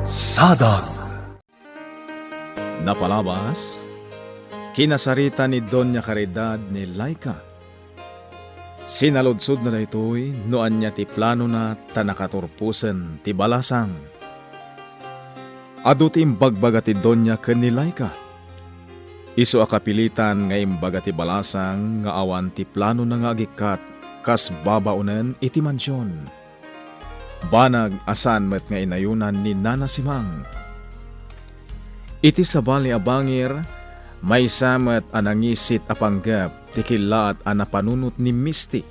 Sadag. Napalabas, kinasarita ni Doña Caridad ni Laika. Sinaludsod na daytoy noan niya ti plano na tanakaturpusen ti balasang. Adu ti imbagbaga ti Doña ken ni Laika. Isu akapilitan nga imbaga ti balasang nga awan ti plano na nga agikat kas babaunen iti mansyon. Banag asan met nga inayunan ni Nana Simang. Iti sabali a bangir, may samet anangisit apanggap ti kilaat a napanunot ni Misty.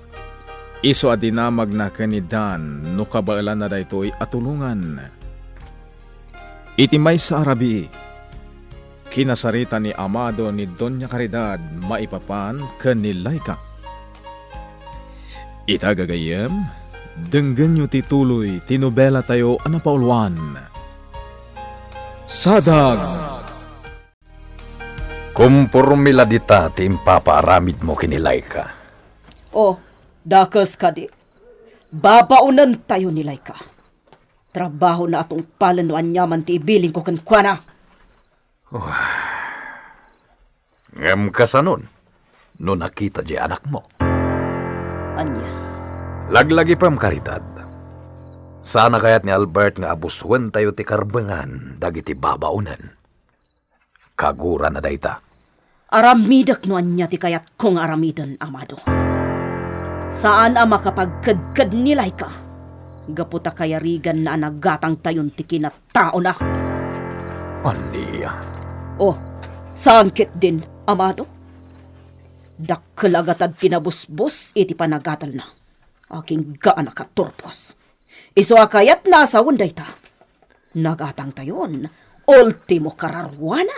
Iso a dinamag na kanidan no kabailan na daytoy atulungan. Iti may sa Arabi, kinasarita ni Amado ni Doña Caridad maipapan ken ni Laika. Itagagayem, denggan nyo tituloy tinobela tayo anapauluan. Sadag! Kumpurmila dita ti impapaaramid mo kinilay ka. Oh, dakas ka di. Babaunan tayo nilay ka. Trabaho na atong palanuan yaman ti ibiling ko kankwana. Ngam ka sa nun, no nakita di anak mo. Anya? Laglagi pam Caridad. Sana kayat ni Albert nga abusuan tayo ti karbangan dagiti babaunan. Kagura na dayta. Aramidak no anya ti kayat kong aramidan, Amado. Saan ang makapagkadkad nilay ka? Gaputa kayarigan na anagatang tayon ti kinatao na. Aniya. Oh, saan kit din, Amado? Dakkalagatad tinabusbos iti panagatal na. Aking gaana ka turpos. Iso akayat nasa unday ta. Nagatang tayon, ultimo kararwana.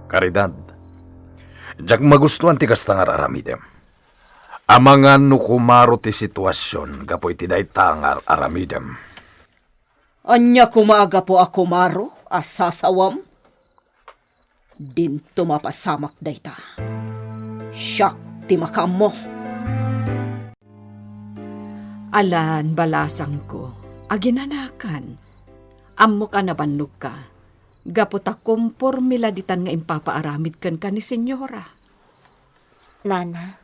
Caridad, jak magustuhan ti kastangar aramidem. Amangan no kumaro ti sitwasyon, gapoy ti daytangar aramidem. Anya kumaga po ako maro, asasawam. Din tumapasamak dayta. Siyak ti makamo. Alan, balasang ko, aginanakan. Ammo ka na bannog ka. Gaputa kumpor miladitan nga impapaaramid kan ka ni senyora. Nana,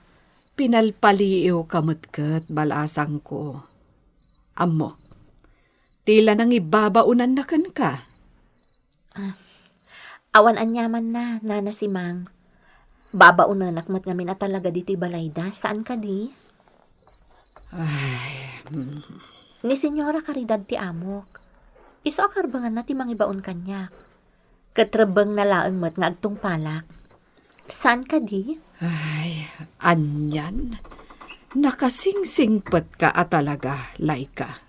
Pinalpaliiw kamatkat, balasang ko. Amok, tila nang ibabaunan na kan ka. awan anyaman na, Nana si Mang. Babaunan akmat ngamin at talaga dito balayda. Saan ka di? Ni Senyora Caridad ti amok. Iso akarbangan na ti mangibaon kanya. Katrabang nalaang mat nga agtong palak. Saan ka di? Ay, anyan. Nakasingsingpet ka at talaga, Laika.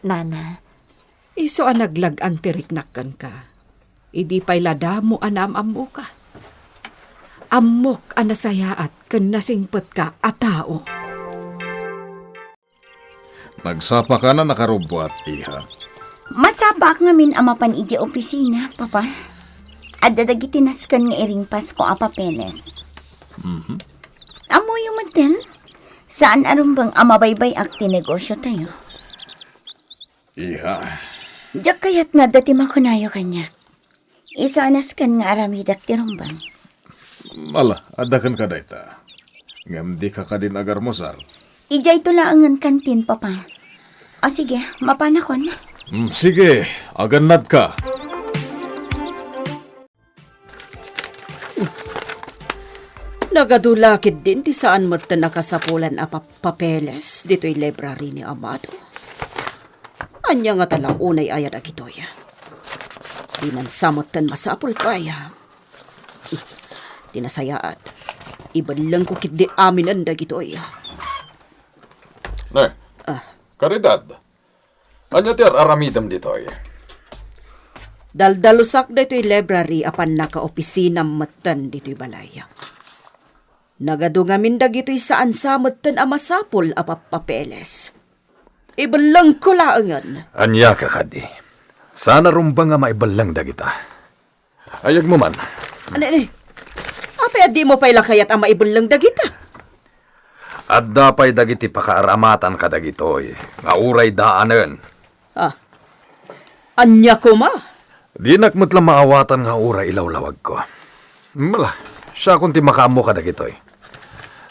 Nana, Iso ang naglagan tiriknakan ka. Idi pa'y ladamo anam-amu ka. Amok ang nasayaat kan nasingpet ka at tao. Magsapa ka na nakarubwat, iha. Masabak ngamin ang mapan iji opisina, papa. At dadagitinas kan nga iring Pasko a papeles. Amo yung maten, saan arumbang amabaybay akti negosyo tayo? Iha, Diyak kayat nga dati makunayo kanya. Isa anas kan nga aramidak ti rumbang. ala, adakan ka dayta. Ngam di ka din agar mosal. Ijay tulaangan kantin, papa. O sige, mapanakon. Sige, aganad ka. Nagadulakid din ti saan mo't na nakasapulan a papeles dito'y library ni Amado. Anya nga talang unay ayad agitoy. Di man samot tan masapul pa ya. Tinasayaat. Ibalang ko kit di amin ang dagitoy. Ne, Caridad. Anya ti aramidem ditoy. Daldalusak dito'y library apan naka-opisina matan dito'y balaya. Nagadungamin dagito'y saan samot tan amasapul a papeles. Ibalang ko laangan. Anya ka kadi. Sana rumbang nga maibalang dagita. Ayag mo man. Ano. Apay di mo pa'y lakayat ang maibulang dagita. At dapay dagiti pakaaramatan ka dagitoy, nga uray daanen. Anya ko ma? Di nakmatla maawatan nga uray ilawlawag ko. Mala, siya kung ti makamo ka dagitoy.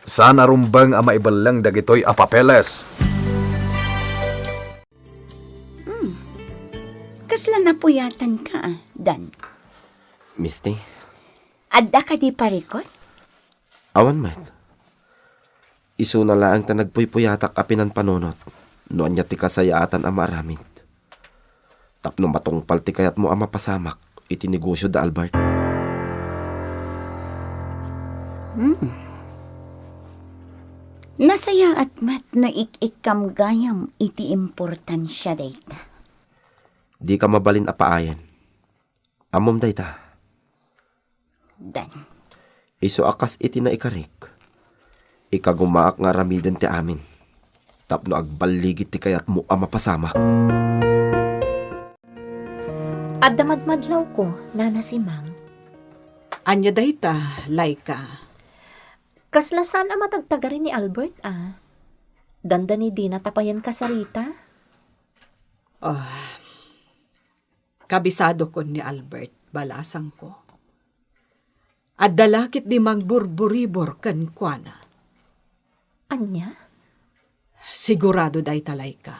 Saan arumbang ang maibalang dagitoy a papeles? Kasla napuyatan ka, Dan. Misty, Adda ka di parikot? awan met. Isu na laang ta nagpuypuyatak apinan panunot. Noan niya ti kasayaatan ang maaramid. Tapno matungpal ti kayat mo ang mapasamak. Iti negosyo da Albert. Nasaya at mat na ikikam gayam iti importansya dayta. Di ka mabalin apaayan. Amom dayta. Dan, Isu akas iti na ikarik. Ikagumaak nga ramiden ti amin. Tapno agbaligit ti kayat mo ang mapasamak. At damadmadlaw ko, Nana si Mang. Anya dayta, Laika. Kaslasan ang matagtaga rin ni Albert, Danda ni Dina tapayan ka sa Rita. Kabisado ko ni Albert, balasang ko. At dalakit di magburburibor kan kuana. Anya? Sigurado dayta, Laika.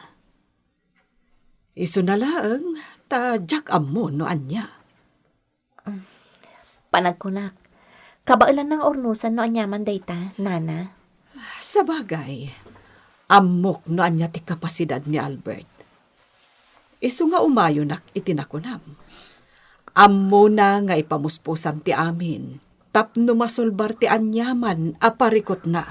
Isu na laeng, ta jak ammo no anya. Panagkunak. Kabailan ng ornusan no anyaman dayta, Nana. Sa bagay, amok no anya ti kapasidad ni Albert. Isu nga umayo nak itinakunam. Ammo na nga ipamuspusan ti amin. Tapno masulbar ti anyaman aparikot na.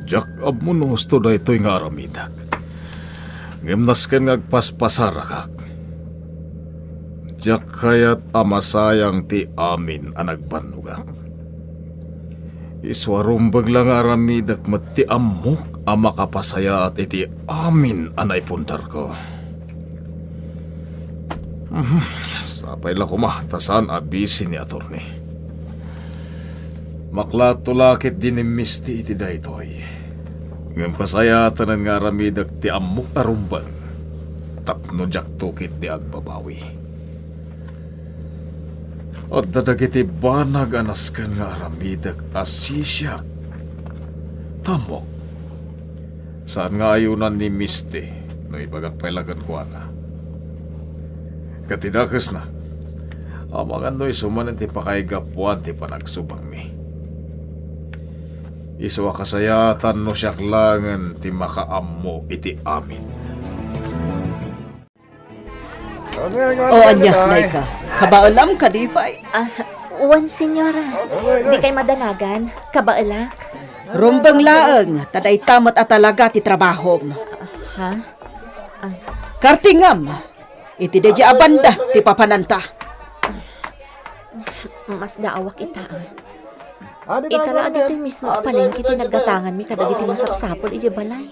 Jak abmo no husto da ito'y nga aramidak. Ngimnas ken ngagpaspasara kak. Jak kayat amasayang ti amin ang nagbanugak. Iswarumbag lang aramidak mat ti amok ang makapasaya at iti amin ang naipundar ko. Sapay lang kumahtasan abisi ni attorney. Maklatulakit din ni Misty iti daytoy. Ngam pasayatan nga ramidak ti amok arumbang. Tapno jak tukit ti agbabawi. At dadagiti banag anaskan nga ramidak asisyak. Tamok. Saan nga ayunan ni Misty no ibagak pailagan ko na. Katidakas na. Amangan do'y sumanan ti pakaigapuan ti panagsubang mi. Iswa kasayatan no siyaklangan ti makaammo iti amin. O anya, Laika. Kabaalam ka di pa'y. Uwan, senyora. Di kay madanagan. Kabailak. Rumbang laeng, taday tamat at talaga ti trabahom. Ha? Kartingam, iti deji abanda ti papananta. Mas daawak ita, Itala dito'y mismo palengke ti naggatangan mi kadagiti masapsapol iti balay.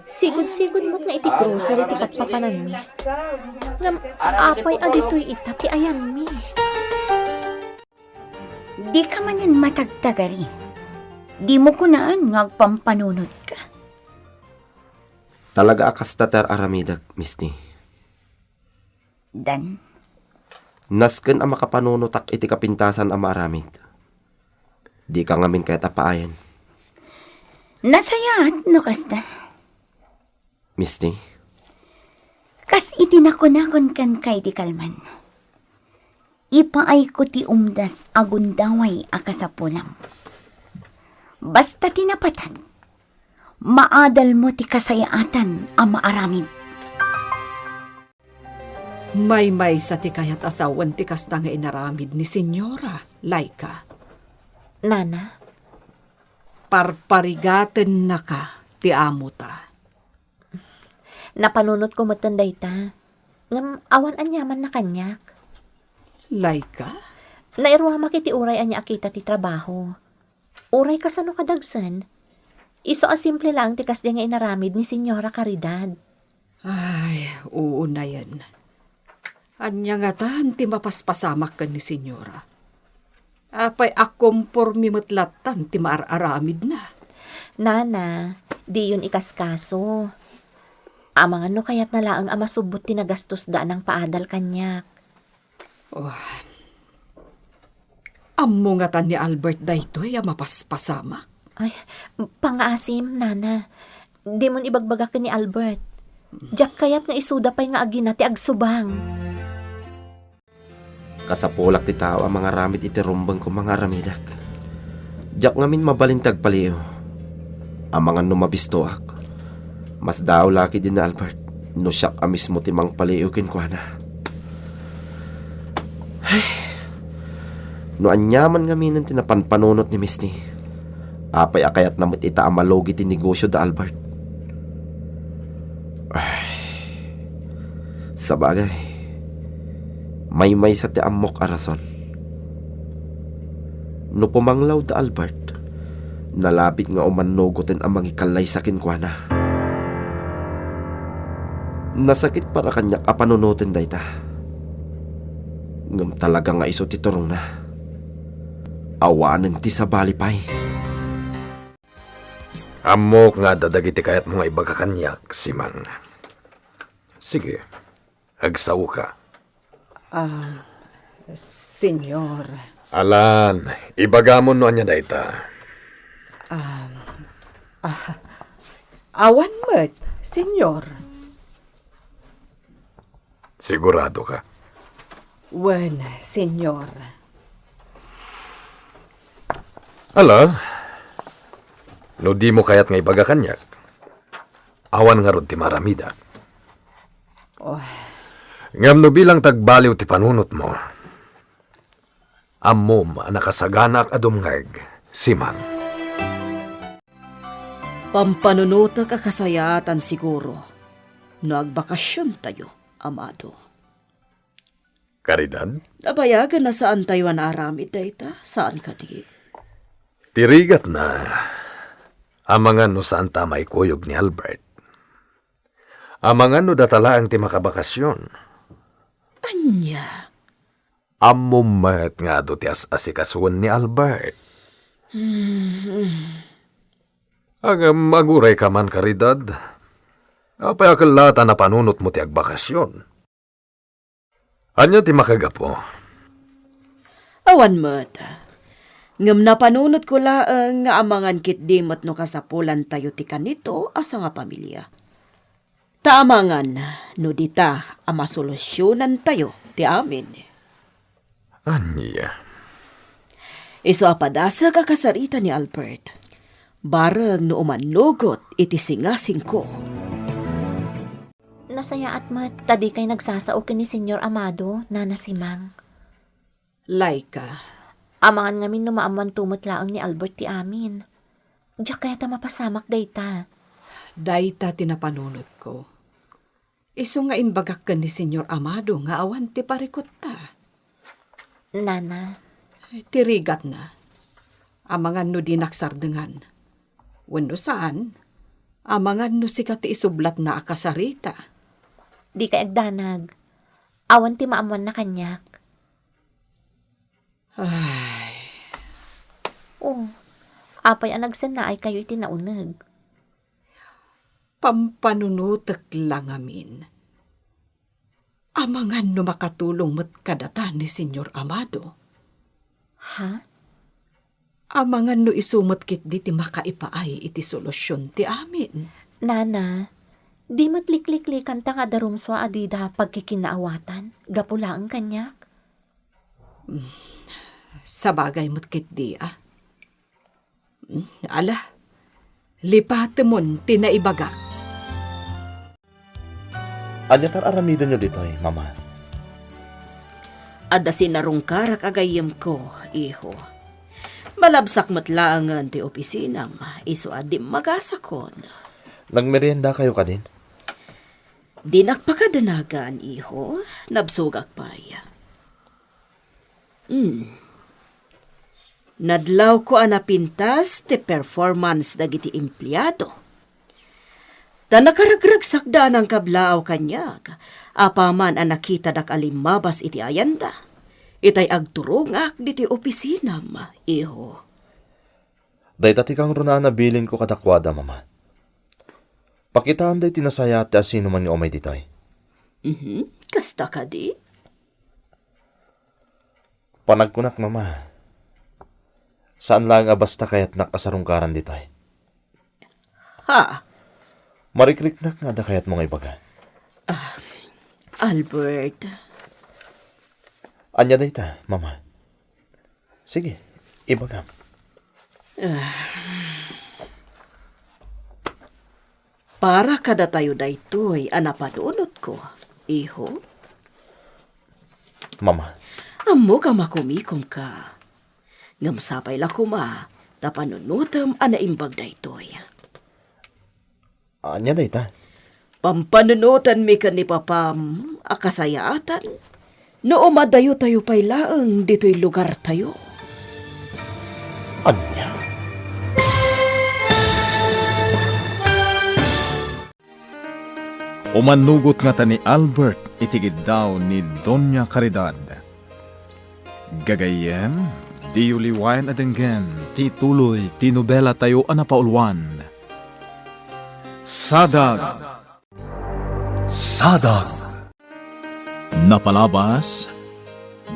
Sigud-sigud mo't nga iti grocery ti katpapanan mi. Ngam apay adito'y ita ti ayan mi. di ka man yan matagtagari. Di mo kunaan ngagpampanunod ka. Talaga akas tatar aramidak, Misty. Dan, Nasken ang makapanunutak iti kapintasan ang maaramid. Di ka ngamin kaya tapaayan. nasaya at no kasta. Misty, Kas itinakon-nakon kan kay di kalman. Ipaay ko ti umdas agundaway akasapulam. Basta tinapatan, maadal mo ti kasayaatan ang maaramid. May sa ti kayat asawan ti kasta nga inaramid ni Senyora, Laika. Nana, Parparigaten na ka ti amo ta. napanunot ko matanday ta. Ngam awan anyaman na kanyak. Laika? Nairuha makiti uray anya akita ti trabaho. Uray kasano kadagsan. Iso a simple lang ti kasdi nga inaramid ni Senyora Caridad. Ay, oo na yan. Anya nga tahan ti mapaspasamak ka ni Senyora. Apay akom pormi matlatan ti maararamid na. Nana, di yun ikaskaso. Amang ano kaya't nalaang amasubot tinagastos daan ng paadal kanyak. Ammo nga tan ni Albert daytoy mapaspasamak. Ay, pangaasim, Nana. Di mon ibagbagak ni Albert. Diyak kaya't nga isuda pa'y nga agina ti agsubang. Kasapolak ti tao ang mga ramid iti rumbang ko mga ramidak. Diyak ngamin mabalintag paliw. Ang mga numabistoak. Mas daw laki din na Albert. No siyak amis mo timang paliw kinkwana. Ay. No anyaman ngamin ang tinapanpanunot ni Misty. Apay akayat namit ita amalogi ti negosyo da Albert. Ay. Sabagay. May sa ti amok arason. No pumanglaw da Albert, nalabit nga umanugotin ang mangikalay sa kinkwana. Nasakit para kanyak apanunutin dayta. Ngam talaga nga iso ti turong na. Awanan ti sa balipay. Amok nga dadagiti kayat mga ibagakanyak, Simang. Sige, agsaw ka. Senyor, Alan, ibagamon no anya dayta. awan mo't, senyor. Sigurado ka. Wen, senyor. Ala, no di mo kayat nga ibagakanyak. Awan nga rod ti maramida. Ngam no bilang tagbaliw ti panunot mo. Ammom ang nakasaganak adumngag, Simang. Pampanunuta ka kasayatan siguro. Nagbakasyon tayo, amado. Karidad? Nabayagan na saan tayo aramid dayta? Saan ka di? Tirigat na. Amangan no saan tamay kuyog ni Albert. Amangan no datalaang ti makabakasyon. Anya? Amumat nga do ti asikasuan ni Albert. Agam maguray ka man, Karidad. Apay akalata na panunot mo ti agbakasyon. Anya ti makagapo? Awan mo't. Ngam na panunot ko laang nga amangan kit dimot no kasapulan tayo ti kanito asa nga pamilya. Taamangan no dita ama solusyonan tayo ti amin. Anya? Iso apadasa ka kasarita ni Albert. Barang no umanugot iti singasing ko. Nasaya at mat, tadi kay nagsasao ni Senyor Amado, Nana Simang. Laika, Amangan ngamin numaaman tumot laang ni Albert ti amin. Diyak kaya ta mapasamak dayta. dayta tinapanunot ko. Isu nga inbagak ka ni Senyor Amado nga awan ti parikot ta. Nana, Tirigat na. Amangan no di naksardengan. Wenno saan? Amangan no sikat ti isublat na akasarita. di ka agdanag. Awan ti maamuan na kanyak. Oh, apay ang nagsana ay kayo'y tinaunag. Pampanunutek lang amin. Amangan no makatulong met kadata ni Senyor Amado. Ha? Amangan no isumot kit di ti makaipaay iti solusyon ti amin. Nana, di matlikliklikan ta nga darumswa adida pagkikinaawatan. Gapulaang kanyak. Sabagay mo't kit di Ala, lipatemon tinaibagak. Anya tar aramidan nyo dito mama. Adda sinarong karak agayem ko, iho. Malabsak matlaangan ti opisinam, iso adim magasakon. Nagmerienda kayo ka din? Di nakpakadanagan, iho. Nabsugak paya. Nadlaw ko anapintas ti performance dagiti empleyado. Ta nakaragragsak da ng kablaaw kanyag, apaman ang nakita dak alimabas iti ayanda. Itay agturungak diti opisina, iho. Day dati kang runa na bilin ko kadakwada, mama. Pakitaan day tinasaya at sino man yung umay ditoy. Kasta ka di? Panagkunak, mama. Saan lang basta kaya't nakasarungkaran ditoy? Ha? Marikriknak nga da kaya't mga ibaga. Albert, Anya day ta, mama. Sige, ibaga. para kada tayo daytoy anapadunot ko, iho. Mama, Amo ka makumikom ka. Ngamsapay la kuma, tapanunutam anaimbag daytoy. anya day ta? Pampanunutan mi kan ni papam, akasayaatan. No umadayo tayo pay laeng dito'y lugar tayo. Anya? Umanugot nga ta ni Albert itigid daw ni Doña Caridad. Gagayem, di uliwayan adenggen, ti tuloy, ti nobela tayo anapaulwan. Sadag! Sadag! Napalabas,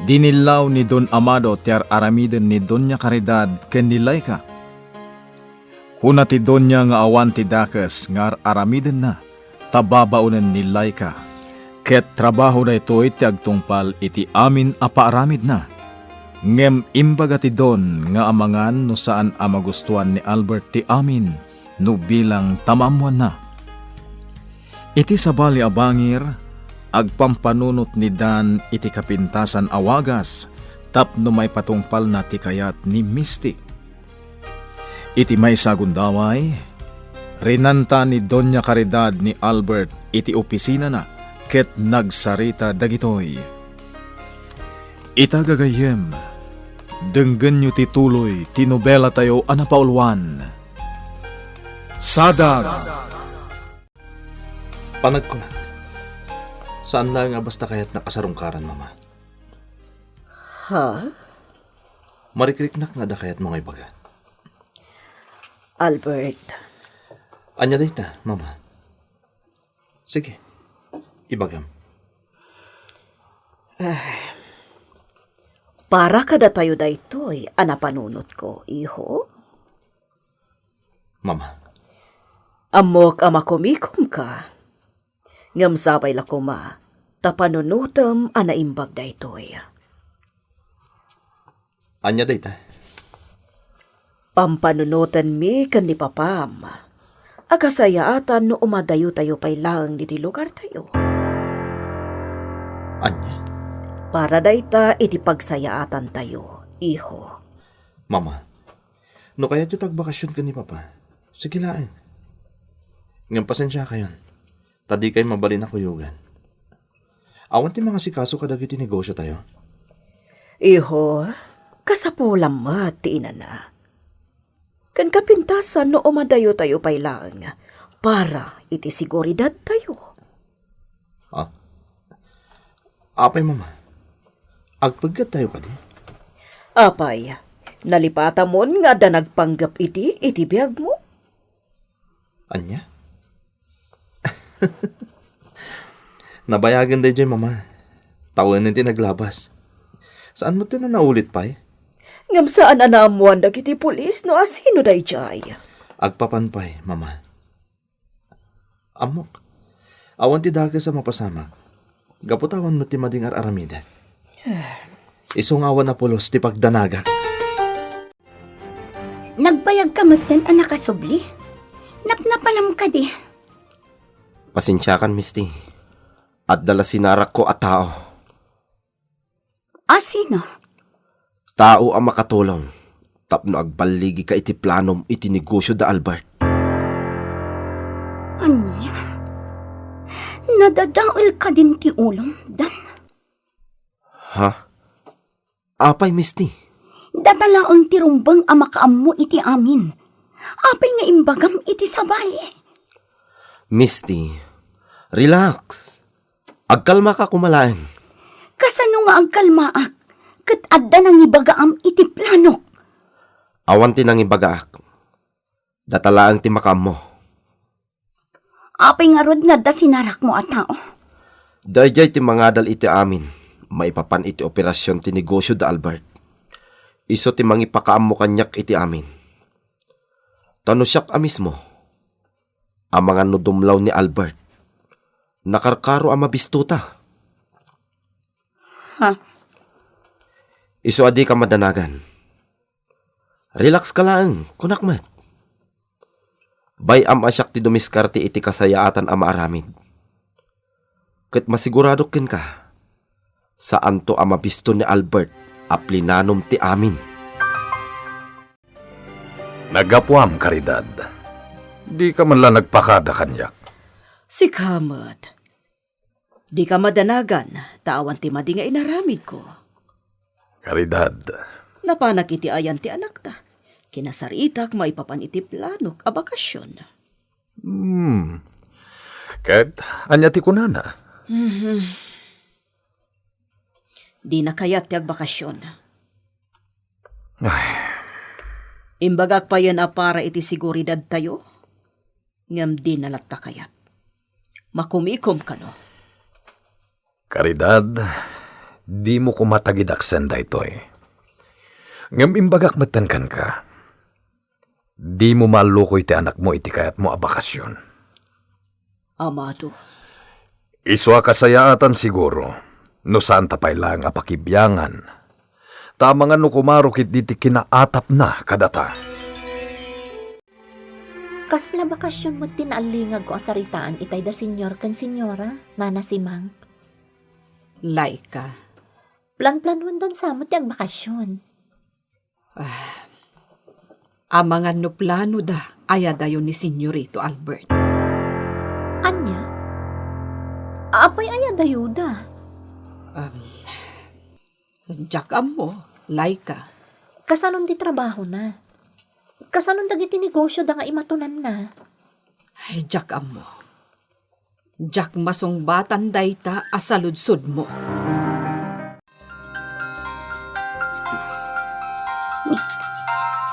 dinilaw ni Don Amado tiar aramiden ni Doña Caridad ken ni Laika. Kuna ti Doña nga awan ti dakes ngar aramiden na, tababaunen ni Laika. Ket trabaho na ito iti agtungpal iti amin apaaramid na. Ngem imbaga ti Don nga amangan no saan amagustuhan ni Albert ti amin no bilang tamamuan na. Iti sabali abangir, agpampanunot ni Dan iti kapintasan awagas tapno may patungpal na ti kayat ni Misty. Iti may sagundaway, rinanta ni Doña Caridad ni Albert iti opisina na ket nagsarita dagitoy. Itagagayem, denggen nyo ti tuloy, ti nobela tayo anapaulwan. Sadag! Panagkunak. Saan lang basta kaya't nakasarungkaran, mama? Ha? Marikriknak nga da kaya't mga ibaga. Albert, Anya day ta, mama? Sige, ibagam. para kada tayo daytoy anapanunot ko, iho. Mama, Amok amakumikom ka. Ngamsapay la kuma, tapanunutam anaimbag daytoy. anya day ta? Pampanunutan mi kan ni papam. Akasayaatan no umadayo tayo pay lang diti lugar tayo. Anya? Para dayta iti pagsayaatan tayo, iho. Mama, no kaya't yung tagbakasyon ka ni papa, sige lain. Ngam pasensya kayon, tadi kay mabalin ako yugan. Awan ti mga sikaso kadagiti negosyo tayo. Iho, kasapulam mat ti inana. Kan kapintasan no umadayo tayo pay lang, para iti siguridad tayo. Ah? Apay mama, agpagkat tayo ka di? Apay, nalipata mo nga da nagpanggap iti biyag mo. Anya? Nabayagan day dyan, mama. Taon na naglabas. Saan mo na naulit pa eh? Ngam saan anaamuan dagiti pulis no asino day jay. Agpapanpay, mama. Amok. Awan ti daga sa mapasamak. Gaputawan mo ti mading aramida. Isungawan na pulos ti pagdanagak. Nagbayag ka matan anak kasubli. Napnapanam ka di. Pasensyakan, Misty. At dala sinarak ko at tao. Sino? Tao ang makatulong. Tapno agbaligi ka iti planom iti negosyo da Albert. Anya? Nadadaol ka din ti ulong, Dan. Ha? Apay, Misty? Datalaang tirumbang ang makaammo iti amin. Apay nga imbagam iti sabali. Misty, relax. Agkalma ka kumalain. Kasano nga ang kalmaak? kat adda nang ibagaam iti planok. Awan ti nang ibagaak. Datalaang ti makam mo. Apay nga rod nga da sinarak mo at tao. Dayjay ti mangadal iti amin. Maipapan iti operasyon ti negosyo da Albert. Iso ti mangipakaam mo kanyak iti amin. Tanusyak amis mo. Ang mga nudumlaw ni Albert. Nakarkaro ang mabistuta. Ha? Iso adi ka madanagan. Relax ka lang, kunakmat. Bayam asyak ti dumiskarte iti kasayaatan ang maaramid. Kat masigurado ken ka, saan to ang mabisto ni Albert aplinanom ti amin. Nagapuam, Caridad. Di ka man lang nagpakada kanyak. Si Kamat. Di ka madanagan, tawan ti madi nga inaramid ko. Caridad, Napanak iti ayan ti anak ta. Kinasaritak maipapan iti planok a bakasyon. ket anya ti kunana. Di na kayat ti agbakasyon. Ay, Imbagak pa yan a para iti siguridad tayo. Ngam di nalatta kayat. Makumikom ka no. Caridad, di mo kumatagidaksen da itoy. Ngam imbagak matankan ka. Di mo malukoy ti anak mo iti kayat mo a bakasyon. Amado, Iswa kasayaatan siguro, no saan tapay lang a pakibyangan. Tama nga no kumarukit diti kinaatap na kadata. Kasla bakasyon mo tinaalingag ko asaritaan itay da senyor kan senyora, nana si Mang. Laika, Plan-planuan dan samot yung bakasyon. ang mga nuplano da ayadayon ni Senyorito Albert. Anya? Apay aya dayuda. Jakam mo, Laika. Kasanon di trabaho na. Kasanon dagiti negosyo da nga imatunan na. Ay, jakam mo. Jak masong batan dayta asaludsod mo.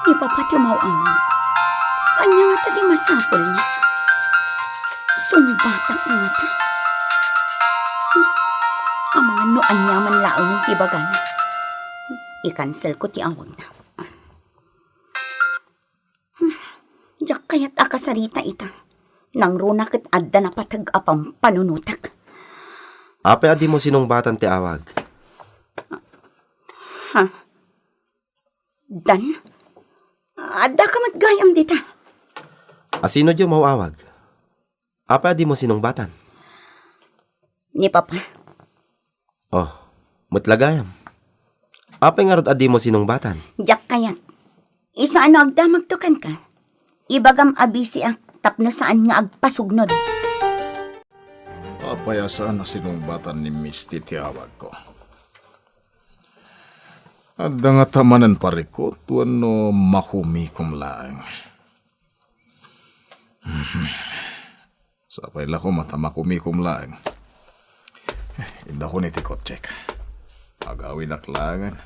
Ipapatimaw ang anya nga ta di masapol niya. Sumbatak nga ta. Ang mga noan niya man laang yung ibagan. I-cancel ko ti awag na. Diyak kaya't akasarita ita. Nang runakit adda na patag-apang panunutak. Ape adi mo sinungbatan ti awag. Ha? Dan? Adda ka matgayam dita. Asino diyo mawawag? Ape adi mo sinungbatan. Ni Papa. Oh, mutlagayam. Ape nga rod adi mo sinungbatan. Diyak kaya't. Isa ano agda magtukan ka. Ibagam abisi ang tapno saan nga agpasugnod. Papayasaan na sinungbatan ni Misty ti awag ko. At nga tamanan parikot, wano makumikom lang. Sapay la ko mata makumikom lang. Inda ko ni tikot check. Agawin aklangan.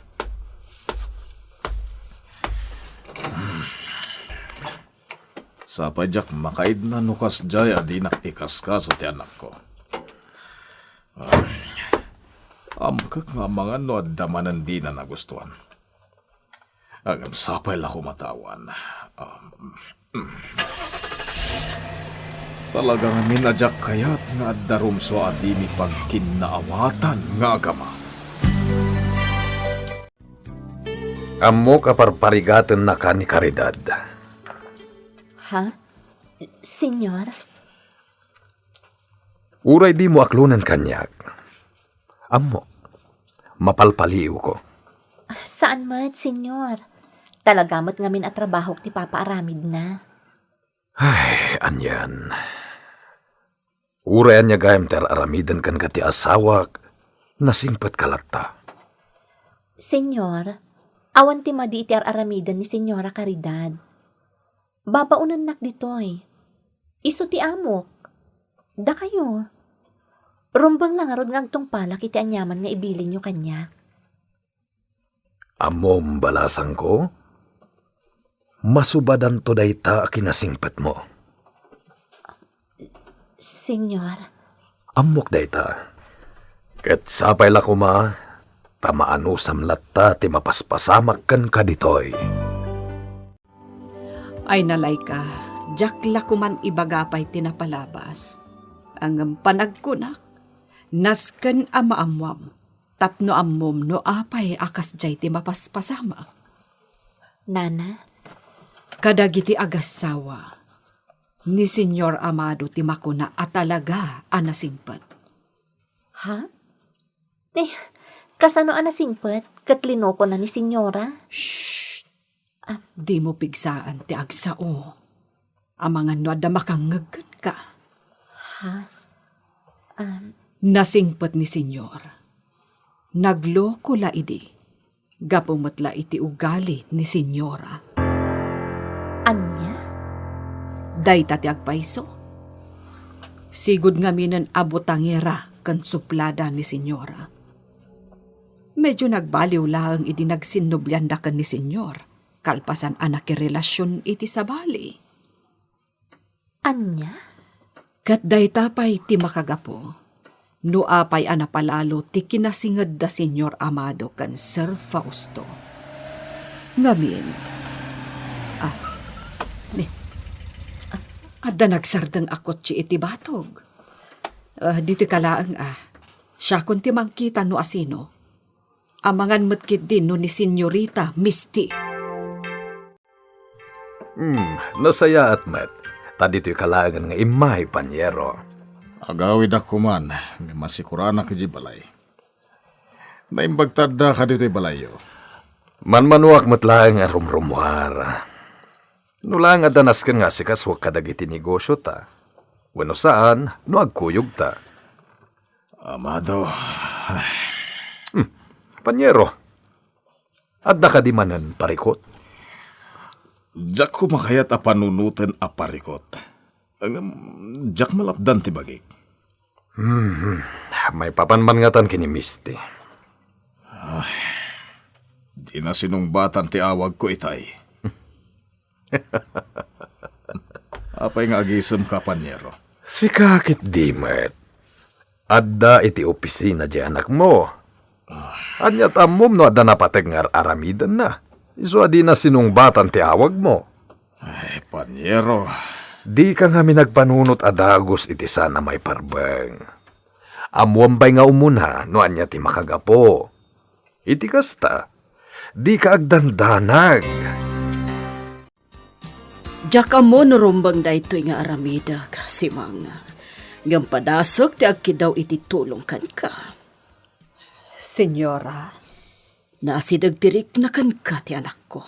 Sapay jak makaid na nukas jay adi naktikaskas o ti anak ko. Amkak nga mga no at damanan di na nagustuhan. Agam sapay la kumatawan. Talagang minadyak kayat nga at darumso adi ni pagkinaawatan nga agama. Amo kaparparigatan na ka ni Caridad. Ha? Senyor? Uray di mo aklunan kanyak. Amo, mapalpaliw ko. Saan mat, senyor? Talagamat ngamin at trabaho ti Papa aramid na. Ay, anyan. Urayan niya gayam ter aramidan kan kati asawak, nasingpat kalata. Senyor, awan ti madi iti aramidan ni Senyora Caridad. Babaunan nak ditoy. Iso ti amok. Da kayo. Rumbang lang arod nga agtong palak iti anyaman nga ibilin nyo kanya. Amom balasang ko? Masubadan to dayta kinasingpat mo. Senyor, Amok dayta. Ket sapay la kuma, tamaan usam latta ti mapaspasamak kan kaditoy. Ay nalay ka, jakla kuman ibagapay tinapalabas. Ang panagkunak, nasken amaamwam, tapno ammom no apay akas jay ti mapaspasamak. Nana, Kadagiti agasawa, ni Senyor Amado ti makuna at talaga anasingpat. ha? Kasano anasingpet? Katlino ko na ni Senyora? Di mo pigsaan ti agsao. Amangan no adda makangagkan ka. Nasingpat ni Senyor. Nagloko la idi. Gapumutla iti ugali ni Senyora. Anya? Dayta ti agpaiso. Sigud nga minan abotangera kan suplada ni Senyora. Medyo nagbaliw lang iti nagsinublanda kan ni Senyor. Kalpasan anak relasyon iti sabali. Anya? Kat dayta pa'y ti makagapo. No apay anapalalo ti kinasingad da Senyor Amado kan Sir Fausto. Ngamin. Adda nagsardang akot ti iti batog. Dito kalaang siya kun ti mangkita no asino. Amangan matkit din no ni Senyorita Misty. Nasaya at met. Tadito'y kalagan nga imay panyero. Agawid ako man, nga masikurana ka di balay. Naimbagtad na ka dito'y balayo. Manmanuak matlaang nga rumrumuhar. Nulang adanas ka nga si kaswak kadagiti negosyo ta. Wano saan, no agkuyog ta. Amado, Panyero, adda ka di manan parikot. jak ko makayat a panunutan a parikot. Jak malapdan ti bagik. May papanmangatan kini Misty. Di na sinungbatan ti awag ko itay. Apay nga agisem ka, panyero. Si kakit di met. Adda iti opisina di anak mo. Anyat amom no adda napateg nga aramidan na. Iso adi na sinungbatan ti awag mo. Ay, panyero. Di ka nga minagpanunot adagos iti sana may parbeng. Amuambay nga umuna no anya ti makagapo. Iti kasta, di ka agdandanag. Jaka mo nurumbang da ito nga aramida kasi mga gampadasok ti agkidaw iti tulong kan ka. Senyora, Naasidagtirik na kan ka ti anak ko.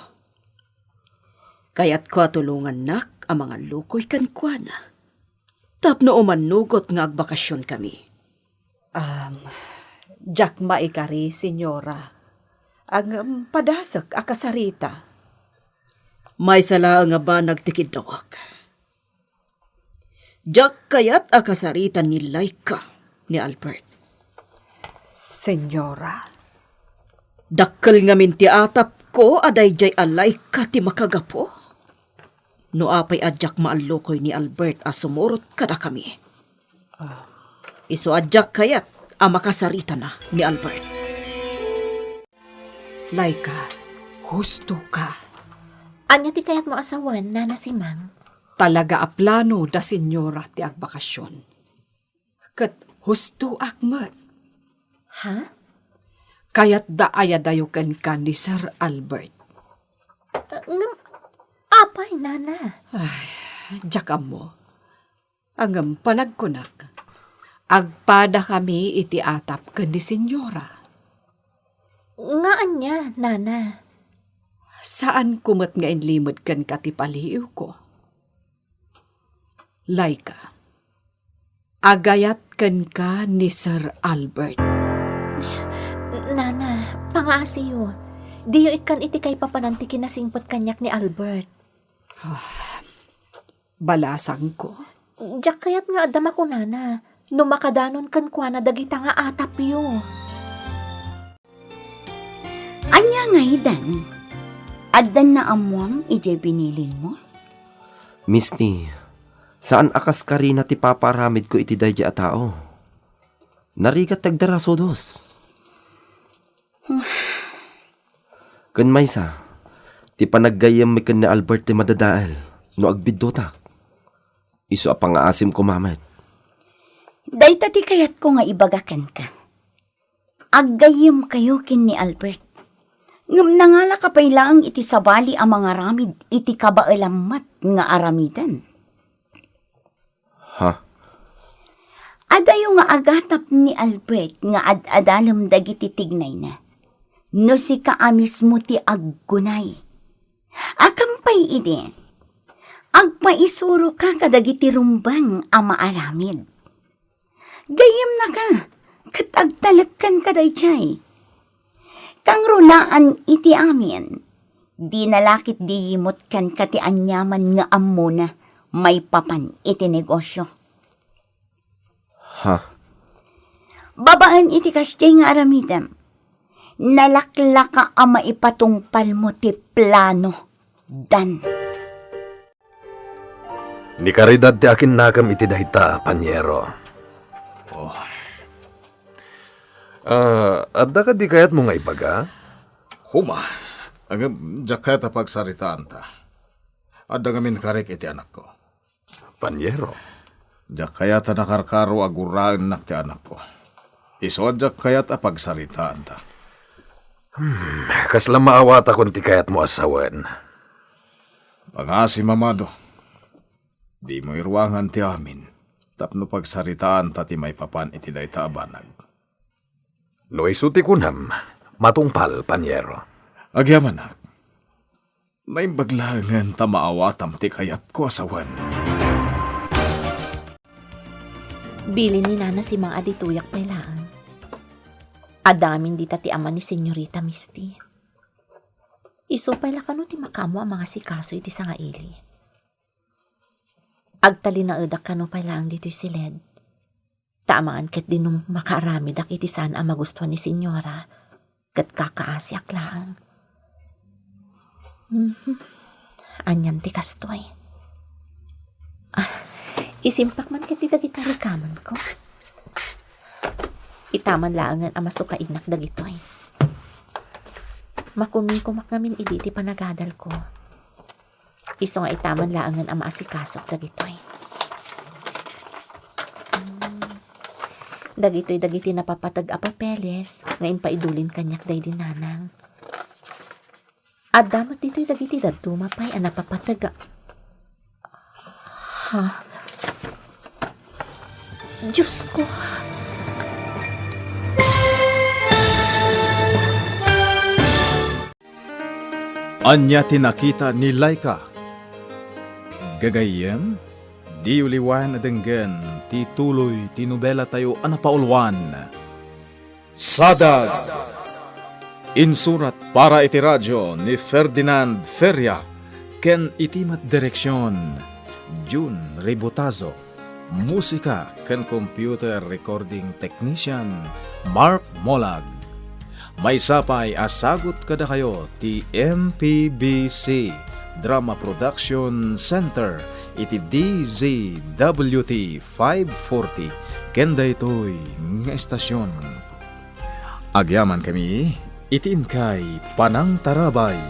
Kaya't ko tulungan nak ang mga lukoy kan kwa na. Tapno umanugot nga agbakasyon kami. jak maikari, senyora. Ang padasok akasarita. May sala nga ba nagtikidawak? Jak kayat akasaritan ni Laika ni Albert. Senyora, Dakkel nga minti atap ko aday jay alay ka ti makagapo. No apay adyak maallokoy ni Albert a sumurot kada kami. Iso adyak kayat a makasarita na ni Albert. Laika, husto ka. Anya ti kayat mo asawan, nana si Mang? Talaga a plano da senyora ti agbakasyon. Kat husto akmat. Ha? Kaya't da ayadayokan ka ni Sir Albert. Apay, nana. Jakam mo. Ang panagkunak. Agpada kami iti atap ka ni senyora. Nga anya, nana. Saan kumat nga inlimod kan katipaliw ko? Laika, agayat kan ka ni Sir Albert. Nana, pangaasiyo. Diyo ikan iti kay papananti kinasingpot kanyak ni Albert. Balasang ko. Diyak kayat nga adama ko, nana. Numakadanon kan kwa na dagita nga atap yo. Anya ngay dan. Addan na amuam ije binilin mo? Misty, saan akas ka rin na ti paparamid ko iti dayja a tao? Narigat tagdaraso dos. Kun maysa, ti panaggayam mi ken ni Albert ti madadaal, no agbiddotak. Isu a pangaasim ko mamet. Dayta ti kayat ko nga ibagakan ka. Aggayim kayo kin ni Albert. Ngam nangala kapay lang iti sabali ang mga ramid iti kabaalamat nga aramidan. Ha? Adayo nga agatap ni Albert nga ad-adalam dagiti tignay na. No si kaamis mo ti aggunay. Akampay ide. Agpaisuro ka kadagiti rumbang ama aramid. Gayem na ka. Kat agtalagkan ka dayjay. Kang rulaan iti amin. Di nalakit di yimot kan kati anyaman nga ammo na may papan iti negosyo. Ha? Babaan iti kasyay nga aramidam. Nalaklaka ama ipatungpal mo ti plano. Dan. Ni karidad ti akin nakam iti dayta, Panyero. Adda ka di kayat mo nga ibaga? Huma, ang jaket a pagsaritaan ta. Adda ngamin karek iti anak ko. Panyero. Jakayat a nakarkaro aguraan nak ti anak ko. Iso jakayat a pagsaritaan ta. Kasla maawat akong ti kayat mo asawan. Pangasi mamado. Di mo irwangan ti amin. Tapno pagsaritaan ta ti may papan iti dayta abanag. No isuti kunam, matungpal, Panyero. Agyaman nak. May baglangan ta maawatam ti kayat ko asawan. Bilin ni Nana si mga adituyak pailaan. Adamin di ti ama ni Senyorita Misty. Iso paila kano ti makamo ang mga sikaso iti sa nga ili. Agtali na edak kano pailaan dito'y siled. Tamaan ket dinong makaramid ak iti saan ang magustuhan ni Senyora ket kakaasyak lang. Anyan ti kastoy. Isimpak man ket ti dagiti rekaman ko. Itaman laangan ang masukainak dagitoy. Makumi kumaknamin idi ti panagadal ko. Iso nga itaman laangan ang maasikasok dagitoy. Dagitoy napapatag a papeles, ngayon paidulin kanyak day din nanang. At damat dito'y dagiti dadumapay a napapatag a... Ha? Diyos ko! Anya tinakita ni Laika. Gagayem, di uliwan na denggan, ti tuloy, ti nobela tayo anapaulwan. Sadag! Insurat para iti radyo ni Ferdinand Feria, ken itimat direksyon, June Ributazo. Musika ken computer recording technician, Mark Molag. May sapay asagot kada kayo ti MPBC Drama Production Center iti DZWT 540 kenda ito'y nga estasyon. Agyaman kami itin kay Panang Tarabay